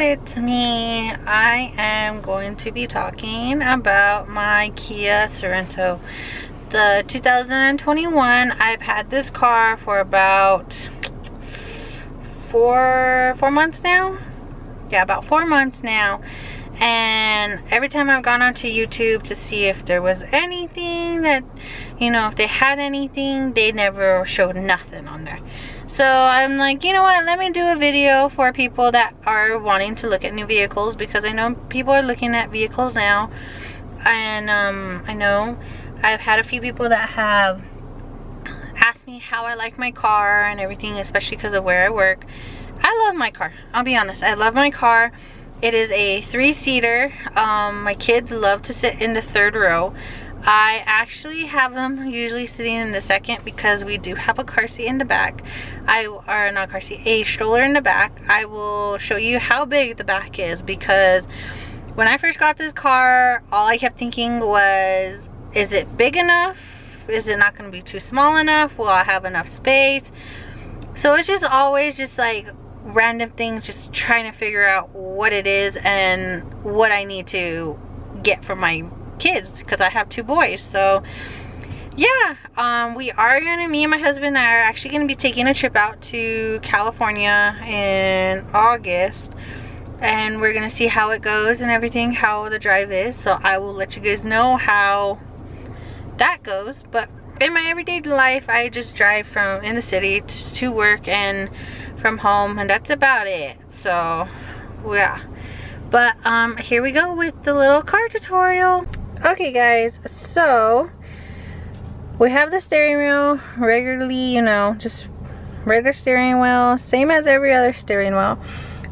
it's me. I am going to be talking about my Kia Sorento, the 2021. I've had this car for about four months now. Yeah, about 4 months now. And every time I've gone onto YouTube to see if there was anything that, you know, if they had anything, they never showed nothing on there. So I'm like, you know what, let me do a video for people that are wanting to look at new vehicles, because I know people are looking at vehicles now. And I know I've had a few people that have asked me how I like my car and everything, especially because of where I work. I love my car, I'll be honest. I love my car. It is a 3-seater. My kids love to sit in the 3rd row. I actually have them usually sitting in the 2nd because we do have a car seat in the back. Not car seat, a stroller in the back. I will show you how big the back is, because when I first got this car, all I kept thinking was, is it big enough? Is it not going to be too small enough? Will I have enough space? So it's just always just like random things, just trying to figure out what it is and what I need to get for my kids, because I have 2 boys. So yeah, me and my husband are actually going to be taking a trip out to California in August, and we're going to see how it goes and everything, how the drive is. So I will let you guys know how that goes. But in my everyday life, I just drive from in the city to work and from home, and that's about it. So yeah, but here we go with the little car tutorial. Okay guys, so we have the steering wheel regularly, you know, just regular steering wheel, same as every other steering wheel.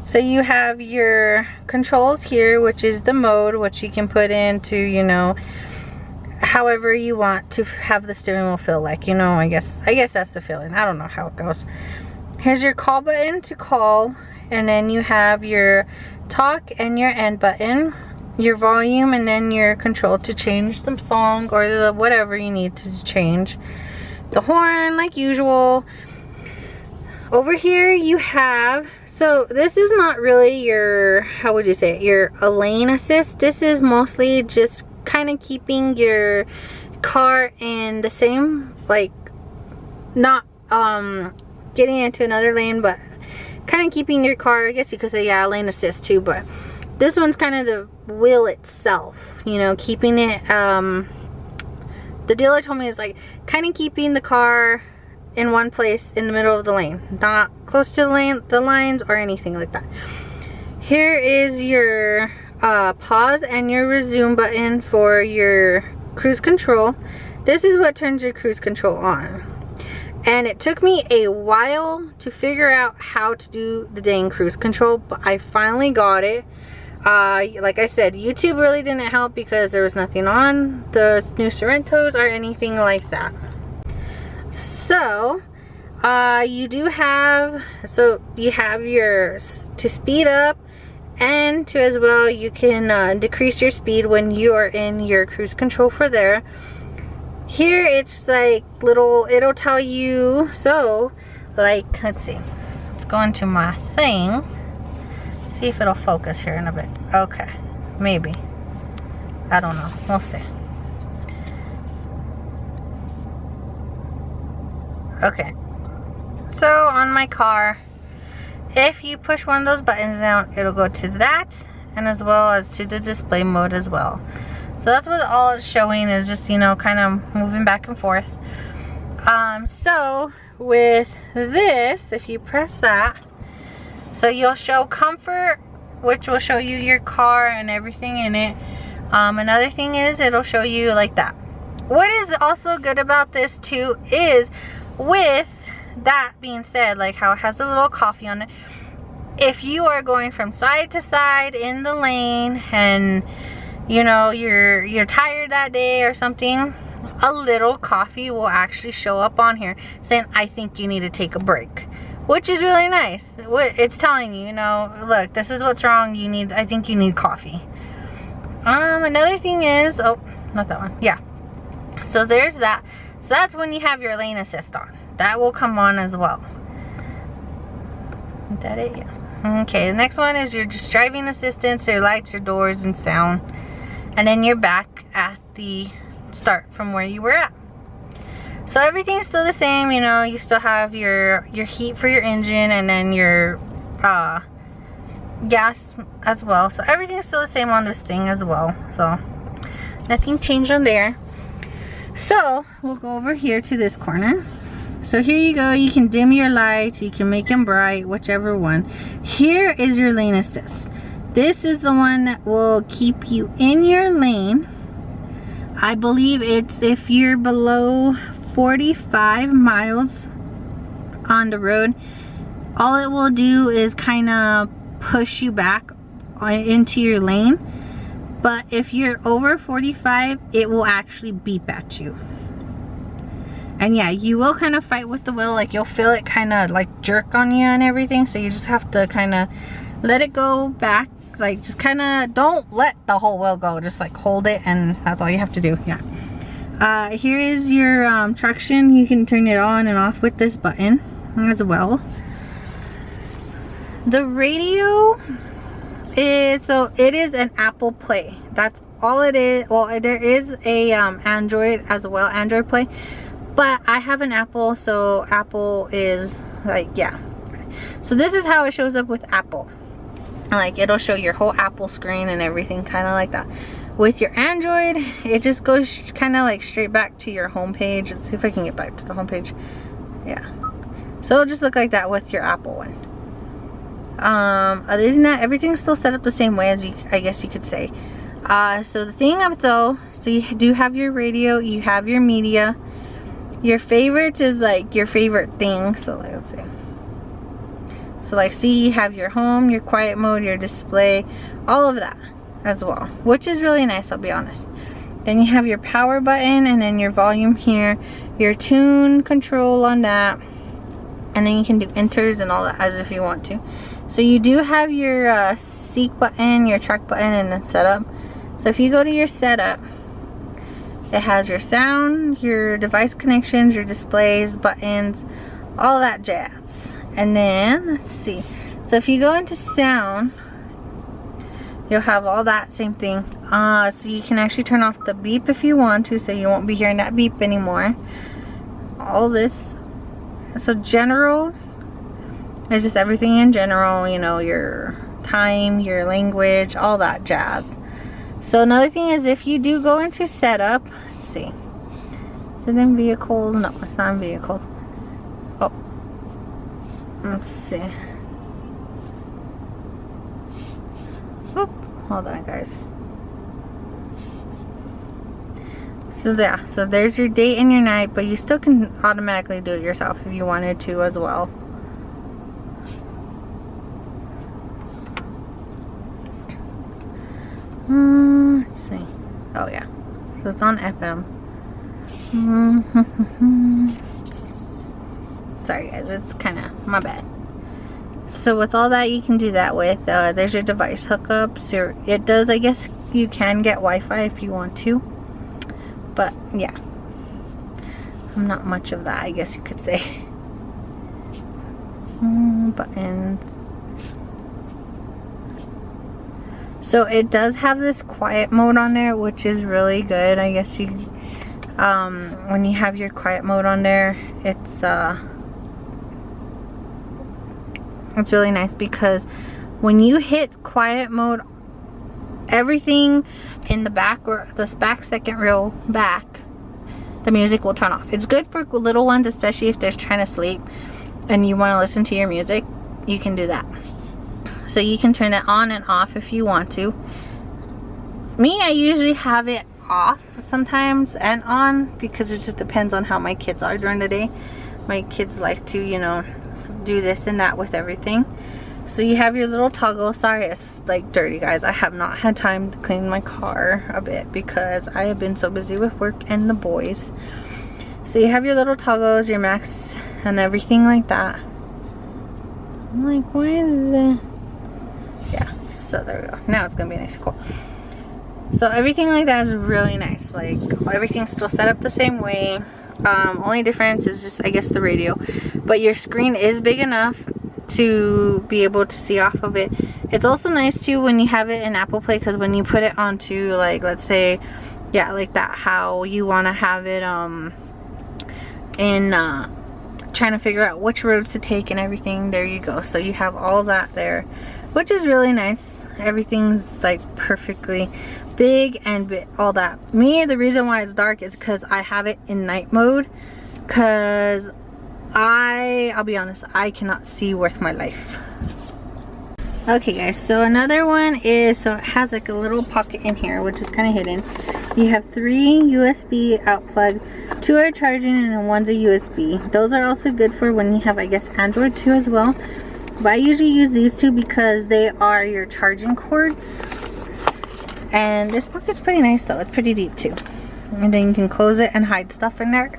So you have your controls here, which is the mode, which you can put into, you know, however you want to have the steering wheel feel like, you know. I guess that's the feeling. I don't know how it goes. Here's your call button to call, and then you have your talk and your end button, your volume, and then your control to change the song or the whatever you need to change. The horn, like usual. Over here you have, so this is not really your, how would you say it, your lane assist. This is mostly just kind of keeping your car in the same, like, not getting into another lane, but kind of keeping your car, I guess you could say, yeah, lane assist too, but this one's kind of the wheel itself, you know, keeping it, the dealer told me it's like kind of keeping the car in one place in the middle of the lane, not close to the lines or anything like that. Here is your pause and your resume button for your cruise control. This is what turns your cruise control on. And it took me a while to figure out how to do the dang cruise control, but I finally got it. Like I said, YouTube really didn't help because there was nothing on the new Sorentos or anything like that. So, you have your, to speed up, and to as well, you can decrease your speed when you are in your cruise control for there. Here it's like little, it'll tell you, so like, let's see, let's go into my thing, see if it'll focus here in a bit. Okay, maybe, I don't know, we'll see. Okay, so on my car, if you push one of those buttons down, it'll go to that, and as well as to the display mode as well. So that's what all it's showing, is just, you know, kind of moving back and forth. So with this, if you press that, so you'll show comfort, which will show you your car and everything in it. Another thing is it'll show you like that. What is also good about this too is, with that being said, like how it has a little coffee on it, if you are going from side to side in the lane and you know you're tired that day or something, a little coffee will actually show up on here saying, I think you need to take a break, which is really nice. It's telling you, you know, look, this is what's wrong, I think you need coffee. Another thing is, oh, not that one, yeah, so there's that. So that's when you have your lane assist on. That will come on as well. Is that it? Yeah. Okay, the next one is your just driving assistance, your lights, your doors, and sound. And then you're back at the start from where you were at. So everything's still the same, you know, you still have your heat for your engine, and then your gas as well. So everything's still the same on this thing as well. So nothing changed on there. So we'll go over here to this corner. So here you go, you can dim your lights, you can make them bright, whichever one. Here is your lane assist. This is the one that will keep you in your lane. I believe it's if you're below 45 miles on the road, all it will do is kind of push you back into your lane. But if you're over 45, it will actually beep at you. And yeah, you will kind of fight with the wheel, like you'll feel it kind of like jerk on you and everything. So you just have to kind of let it go back, like just kind of don't let the whole wheel go, just like hold it, and that's all you have to do. Yeah. Here is your traction. You can turn it on and off with this button as well. The radio is, so it is an Apple Play. That's all it is. Well, there is a Android as well, Android Play. But I have an Apple, so Apple is like, yeah. So this is how it shows up with Apple. Like, it'll show your whole Apple screen and everything, kind of like that. With your Android, it just goes kind of like straight back to your home page. Let's see if I can get back to the home page. Yeah. So it'll just look like that with your Apple one. Other than that, everything's still set up the same way as I guess you could say. So the thing up though, so you do have your radio, you have your media. Your favorites is like your favorite thing. So like, let's see. So like, see, you have your home, your quiet mode, your display, all of that as well, which is really nice, I'll be honest. Then you have your power button, and then your volume here, your tune control on that, and then you can do enters and all that as if you want to. So you do have your seek button, your track button, and then setup. So if you go to your setup, it has your sound, your device connections, your displays, buttons, all that jazz. And then, let's see. So if you go into sound, you'll have all that same thing. So you can actually turn off the beep if you want to, so you won't be hearing that beep anymore. All this. So general is just everything in general, you know, your time, your language, all that jazz. So another thing is, if you do go into setup, let's see, is it in vehicles? No, it's not in vehicles. Oh, let's see. Oop, hold on guys. So yeah, so there's your day and your night, but you still can automatically do it yourself if you wanted to as well. Let's see. Oh yeah, so it's on FM. Sorry guys, it's kind of my bad. So with all that, you can do that with. There's your device hookups. It does, I guess you can get Wi-Fi if you want to. But yeah, I'm not much of that, I guess you could say. Buttons. So it does have this quiet mode on there, which is really good. I guess you, when you have your quiet mode on there, it's really nice, because when you hit quiet mode, everything in the back, or this back second row back, the music will turn off. It's good for little ones, especially if they're trying to sleep and you want to listen to your music. You can do that. So you can turn it on and off if you want to. Me, I usually have it off sometimes and on, because it just depends on how my kids are during the day. My kids like to, you know, do this and that with everything. So you have your little toggle. Sorry, it's like dirty guys. I have not had time to clean my car a bit because I have been so busy with work and the boys. So you have your little toggles, your max and everything like that. I'm like, why is it? Yeah, so there we go. Now it's gonna be nice and cool. So everything like that is really nice. Like, everything's still set up the same way. Only difference is just, I guess, the radio. But your screen is big enough to be able to see off of it. It's also nice too when you have it in Apple Play, because when you put it onto, like, let's say, yeah, like that, how you want to have it in trying to figure out which roads to take and everything, there you go. So you have all that there, which is really nice. Everything's like perfectly big and all that. Me, the reason why it's dark is because I have it in night mode, because I'll be honest, I cannot see worth my life. Okay guys, so another one is, so it has like a little pocket in here, which is kind of hidden. You have 3 USB out plugs, 2 are charging and then 1's a USB. Those are also good for when you have, I guess, Android too as well. But I usually use these 2 because they are your charging cords. And this pocket's pretty nice though, it's pretty deep too. And then you can close it and hide stuff in there.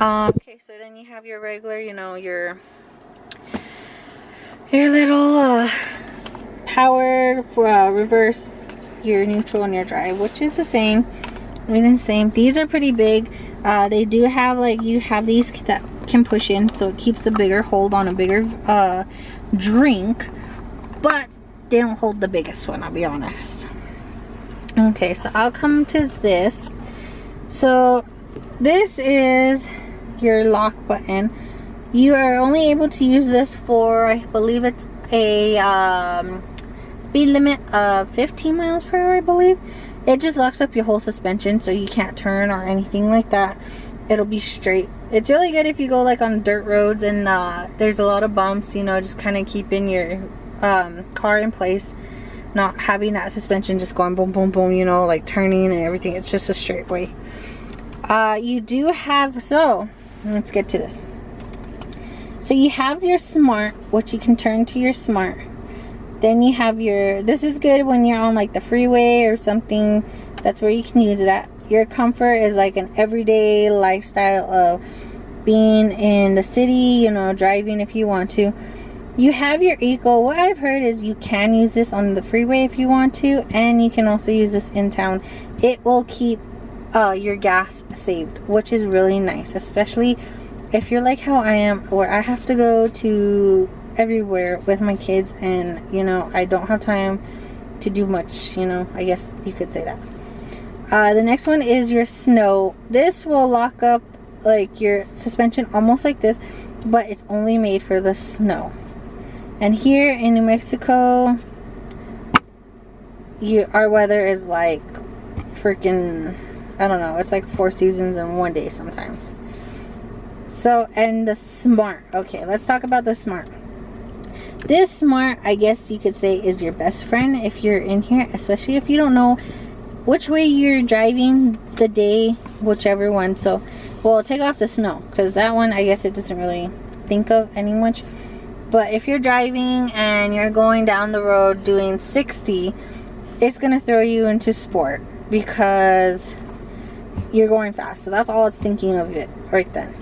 Okay, so then you have your regular, you know, your little power reverse, your neutral and your drive, which is the same, everything's the same. These are pretty big. They do have, like, you have these that can push in, so it keeps a bigger hold on a bigger drink, but they don't hold the biggest one, I'll be honest. Okay, so I'll come to this. So this is your lock button. You are only able to use this for, I believe it's a speed limit of 15 miles per hour, I believe. It just locks up your whole suspension, so you can't turn or anything like that. It'll be straight. It's really good if you go like on dirt roads and there's a lot of bumps, you know, just kind of keeping your car in place, not having that suspension just going boom boom boom, you know, like turning and everything. It's just a straight way. You do have, so let's get to this. So you have your smart, which you can turn to your smart. Then you have your, this is good when you're on like the freeway or something. That's where you can use it at. Your comfort is like an everyday lifestyle of being in the city, you know, driving if you want to. You have your eco. What I've heard is you can use this on the freeway if you want to, and you can also use this in town. It will keep your gas saved, which is really nice, especially if you're like how I am, where I have to go to everywhere with my kids and, you know, I don't have time to do much, you know, I guess you could say that. The next one is your snow. This will lock up like your suspension almost like this, but it's only made for the snow. And here in New Mexico, our weather is like freaking, I don't know, it's like 4 seasons in one day sometimes. So, and the smart. Okay, let's talk about the smart. This smart, I guess you could say, is your best friend if you're in here, especially if you don't know which way you're driving the day, whichever one. So, well, take off the snow, because that one, I guess it doesn't really think of any much. But if you're driving and you're going down the road doing 60, it's going to throw you into sport because you're going fast. So that's all it's thinking of it right then.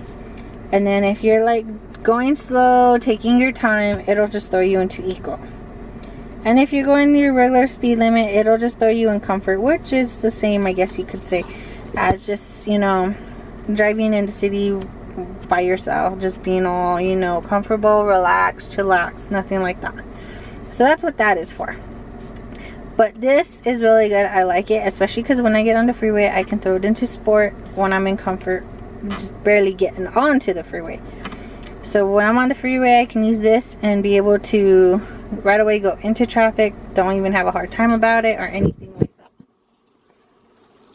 And then if you're like going slow, taking your time, it'll just throw you into eco. And if you're going your regular speed limit, it'll just throw you in comfort, which is the same, I guess you could say, as just, you know, driving in the city by yourself, just being all, you know, comfortable, relaxed, chillax, nothing like that. So that's what that is for. But this is really good. I like it, especially because when I get on the freeway, I can throw it into sport when I'm in comfort, just barely getting onto the freeway. So when I'm on the freeway, I can use this and be able to right away go into traffic, don't even have a hard time about it or anything like that.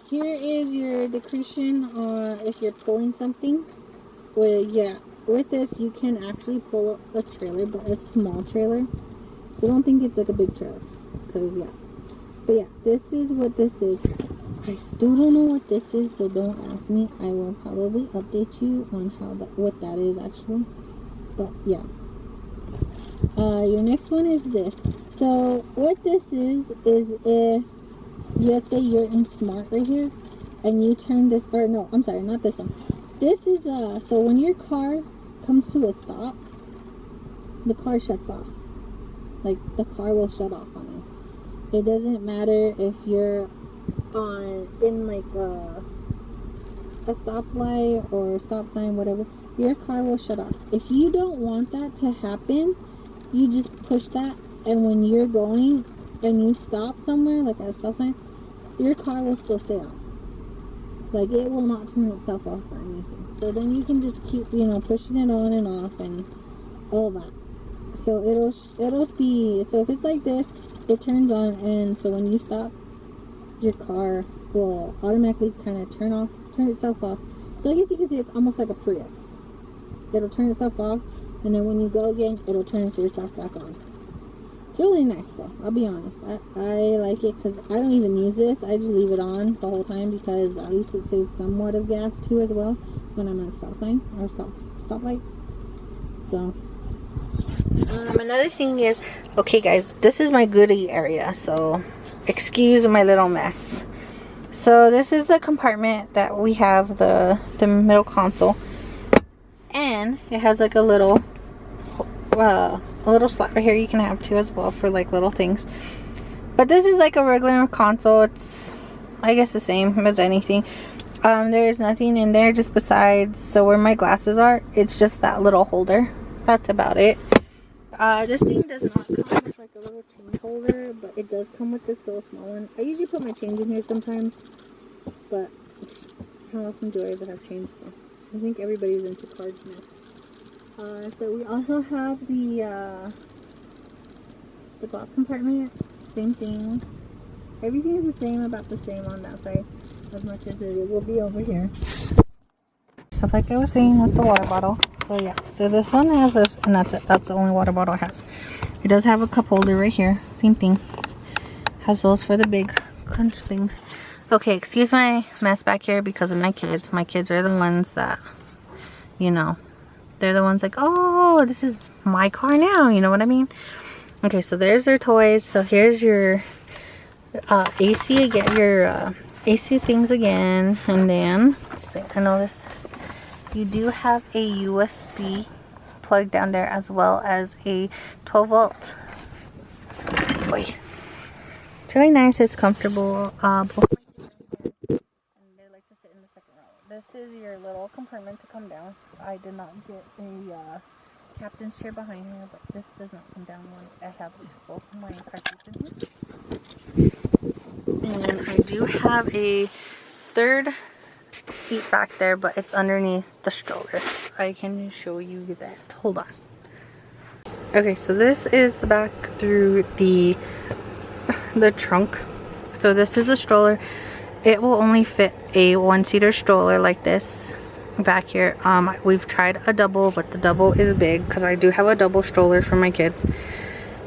Here is your decretion, or if you're pulling something. Well, yeah, with this you can actually pull up a trailer, but a small trailer. So don't think it's like a big trailer, because yeah. But yeah, this is what this is. I still don't know what this is, so don't ask me. I will probably update you on what that is actually. But yeah. Your next one is this. So what this is if, let's say you're in smart right here, and you turn this, or no, I'm sorry, not this one. This is so when your car comes to a stop, the car shuts off. Like, the car will shut off on you. It doesn't matter if you're in like a stoplight or stop sign, whatever, your car will shut off. If you don't want that to happen, you just push that, and when you're going and you stop somewhere, like at a stop sign, your car will still stay on. Like, it will not turn itself off or anything. So then you can just keep, you know, pushing it on and off and all that. So it'll be, so if it's like this, it turns on, and so when you stop, your car will automatically kind of turn itself off. So I guess you can see it's almost like a Prius. It'll turn itself off, and then when you go again, it'll turn itself back on. It's really nice though, I'll be honest. I like it because I don't even use this. I just leave it on the whole time because at least it saves somewhat of gas too as well when I'm at a stop sign or stoplight. So another thing is, okay guys, this is my goodie area, so excuse my little mess. So this is the compartment that we have, the middle console, and it has like a little slot right here you can have too as well for like little things. But this is like a regular console. It's, I guess, the same as anything. There's nothing in there just besides, so where my glasses are, it's just that little holder. That's about it. This thing does not come with like a little change holder, but it does come with this little small one. I usually put my change in here sometimes, but how often do I ever have change though? I think everybody's into cards now. So we also have the glove compartment, same thing. Everything is the same, about the same on that side, as much as it will be over here. So like I was saying with the water bottle, so yeah, so this one has this, and that's it. That's the only water bottle it has. It does have a cup holder right here, same thing. Has those for the big crunch things. Okay, excuse my mess back here because of my kids. My kids are the ones that, you know, they're the ones like, oh, this is my car now, you know what I mean? Okay, so there's their toys. So here's your AC again, your AC things again, and then let's see, I know this, you do have a USB plug down there as well as a 12 volt. Boy, it's really nice. It's comfortable. Both and they like to sit in the second row. This is your little compartment to come down. I did not get a captain's chair behind here, but this does not come down one. I have both of my car seats in here. And I do have a third seat back there, but it's underneath the stroller. I can show you that. Hold on. Okay, so this is the back through the trunk. So this is a stroller. It will only fit a one-seater stroller like this back here. We've tried a double, but the double is big because I do have a double stroller for my kids,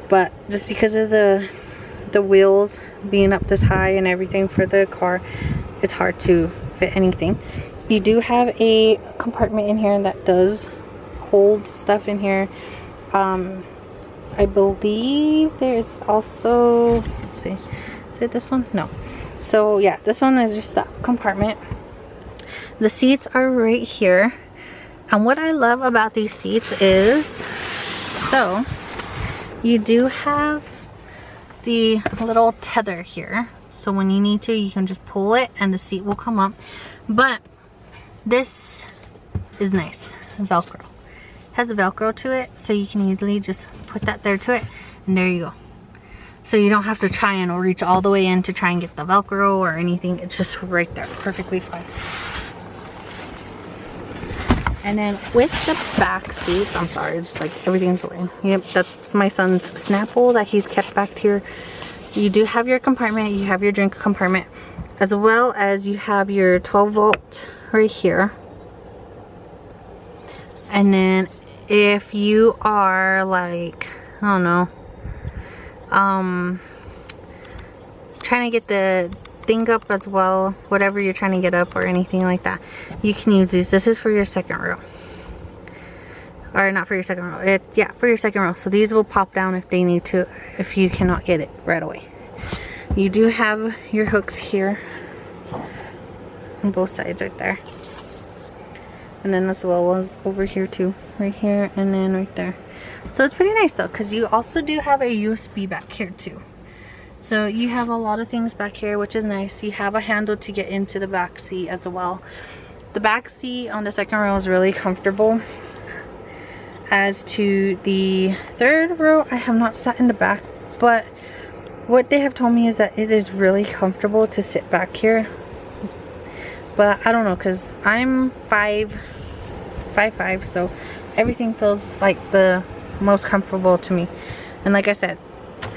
but just because of the wheels being up this high and everything for the car, it's hard to fit anything. You do have a compartment in here that does hold stuff in here. I believe there's also, let's see, is it this one? No. So yeah, this one is just that compartment. The seats are right here, and what I love about these seats is, so you do have the little tether here, so when you need to, you can just pull it and the seat will come up. But this is nice, Velcro. It has a Velcro to it, so you can easily just put that there to it, and there you go. So you don't have to try and reach all the way in to try and get the Velcro or anything. It's just right there, perfectly fine. And then with the back seats, I'm sorry, just like everything's going. Yep, that's my son's Snapple that he's kept back here. You do have your compartment, you have your drink compartment, as well as you have your 12 volt right here. And then if you are like, I don't know, trying to get the thing up as well, whatever you're trying to get up or anything like that, you can use these. This is for your second row, or not for your second row, yeah, for your second row. So these will pop down if they need to, if you cannot get it right away. You do have your hooks here on both sides right there, and then as well as over here too, right here and then right there. So it's pretty nice though, because you also do have a USB back here too. So you have a lot of things back here, which is nice. You have a handle to get into the back seat as well. The back seat on the second row is really comfortable. As to the third row, I have not sat in the back, but what they have told me is that it is really comfortable to sit back here. But I don't know, because I'm 5'5", so everything feels like the most comfortable to me. And like I said,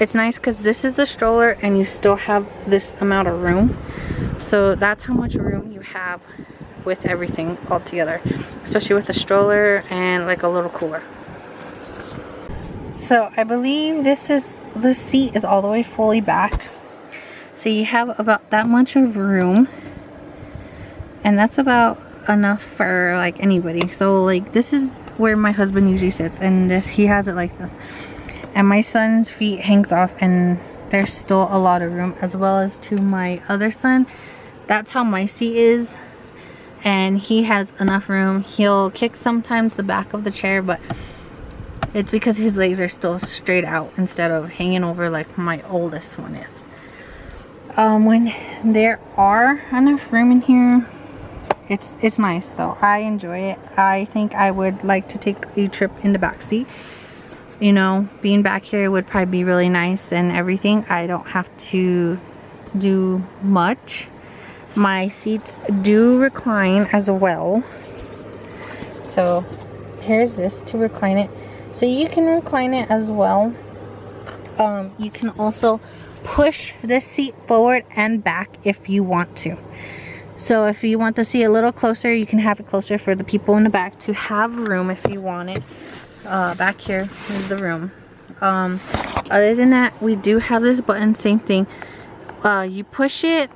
it's nice because this is the stroller and you still have this amount of room. So that's how much room you have with everything all together, especially with the stroller and like a little cooler. So I believe the seat is all the way fully back, so you have about that much of room, and that's about enough for like anybody. So like this is where my husband usually sits, and he has it like this, and my son's feet hangs off, and there's still a lot of room, as well as to my other son. That's how my seat is, and he has enough room. He'll kick sometimes the back of the chair, but it's because his legs are still straight out instead of hanging over like my oldest one is. When there are enough room in here, it's nice though. I enjoy it. I think I would like to take a trip in the back seat. You know, being back here would probably be really nice and everything. I don't have to do much. My seats do recline as well. So here's this to recline it. So you can recline it as well. You can also push this seat forward and back if you want to. So if you want the seat a little closer, you can have it closer for the people in the back to have room if you want it. Back here is the room. Other than that, we do have this button, same thing. You push it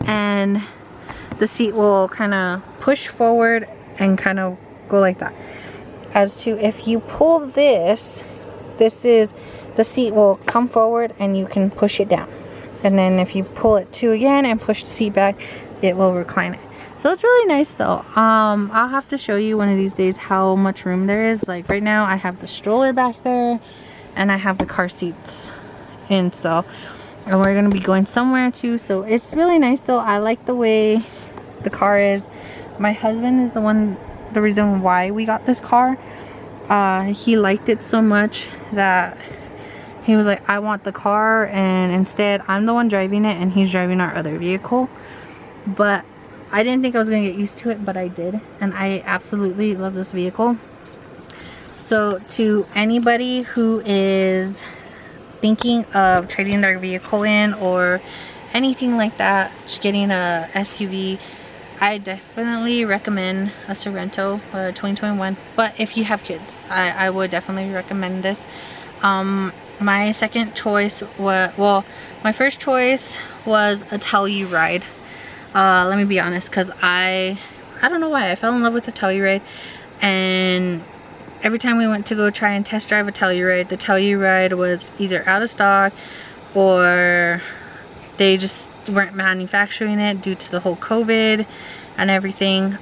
and the seat will kind of push forward and kind of go like that. As to if you pull this is, the seat will come forward and you can push it down. And then if you pull it to again and push the seat back, it will recline it. So it's really nice though. I'll have to show you one of these days how much room there is. Like right now I have the stroller back there and I have the car seats in, so, and we're gonna be going somewhere too, so it's really nice though. I like the way the car is. My husband is the reason why we got this car. He liked it so much that he was like, I want the car, and instead I'm the one driving it and he's driving our other vehicle. But I didn't think I was gonna get used to it, but I did, and I absolutely love this vehicle. So to anybody who is thinking of trading their vehicle in or anything like that, getting a SUV, I definitely recommend a Sorento 2021. But if you have kids, I would definitely recommend this. My second choice was, well, my first choice was a Telluride. Let me be honest, because I don't know why I fell in love with the Telluride, and every time we went to go try and test drive a Telluride, the Telluride was either out of stock or they just weren't manufacturing it due to the whole COVID and everything.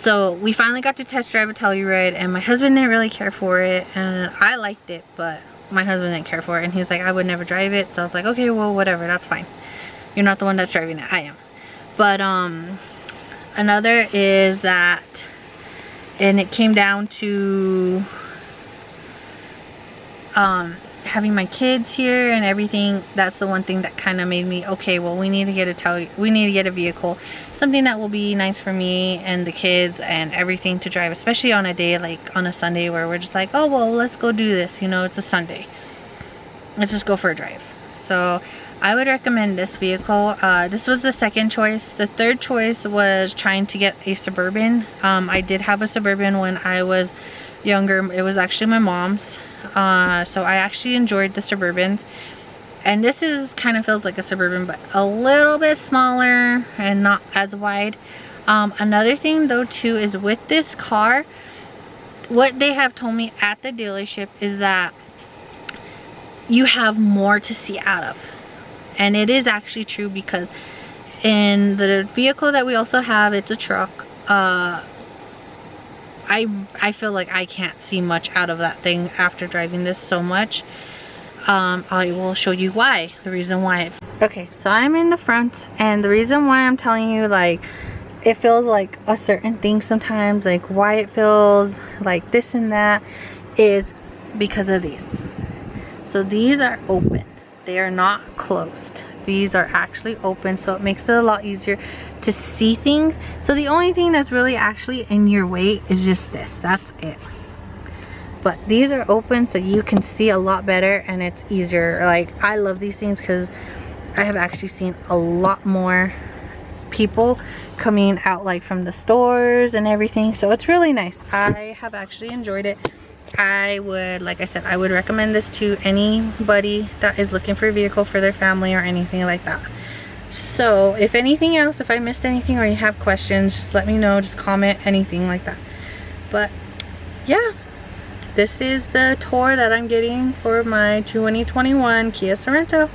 So we finally got to test drive a Telluride, and my husband didn't really care for it, and I liked it, but my husband didn't care for it, and he's like, I would never drive it. So I was like, okay, well, whatever, that's fine. You're not the one that's driving it, I am. But another is that, and it came down to having my kids here and everything. That's the one thing that kind of made me, okay, well, we need to get a vehicle, something that will be nice for me and the kids and everything to drive, especially on a day like on a Sunday where we're just like, oh well, let's go do this, you know, it's a Sunday, let's just go for a drive. So I would recommend this vehicle. This was the second choice. The third choice was trying to get a Suburban. I did have a Suburban when I was younger. It was actually my mom's. So I actually enjoyed the Suburbans. And this is kind of feels like a Suburban, but a little bit smaller and not as wide. Another thing though too is with this car, what they have told me at the dealership is that you have more to see out of. And it is actually true, because in the vehicle that we also have, it's a truck. I feel like I can't see much out of that thing after driving this so much. I will show you why, the reason why. Okay, so I'm in the front, and the reason why I'm telling you like it feels like a certain thing sometimes, like why it feels like this and that, is because of these. So these are open, they are not closed. These are actually open, so it makes it a lot easier to see things. So the only thing that's really actually in your way is just this, that's it. But these are open so you can see a lot better, and it's easier. Like, I love these things because I have actually seen a lot more people coming out like from the stores and everything, so it's really nice. I have actually enjoyed it. I would, like I said, I would recommend this to anybody that is looking for a vehicle for their family or anything like that. So if anything else, if I missed anything or you have questions, just let me know, just comment, anything like that. But yeah, this is the tour that I'm getting for my 2021 Kia Sorento.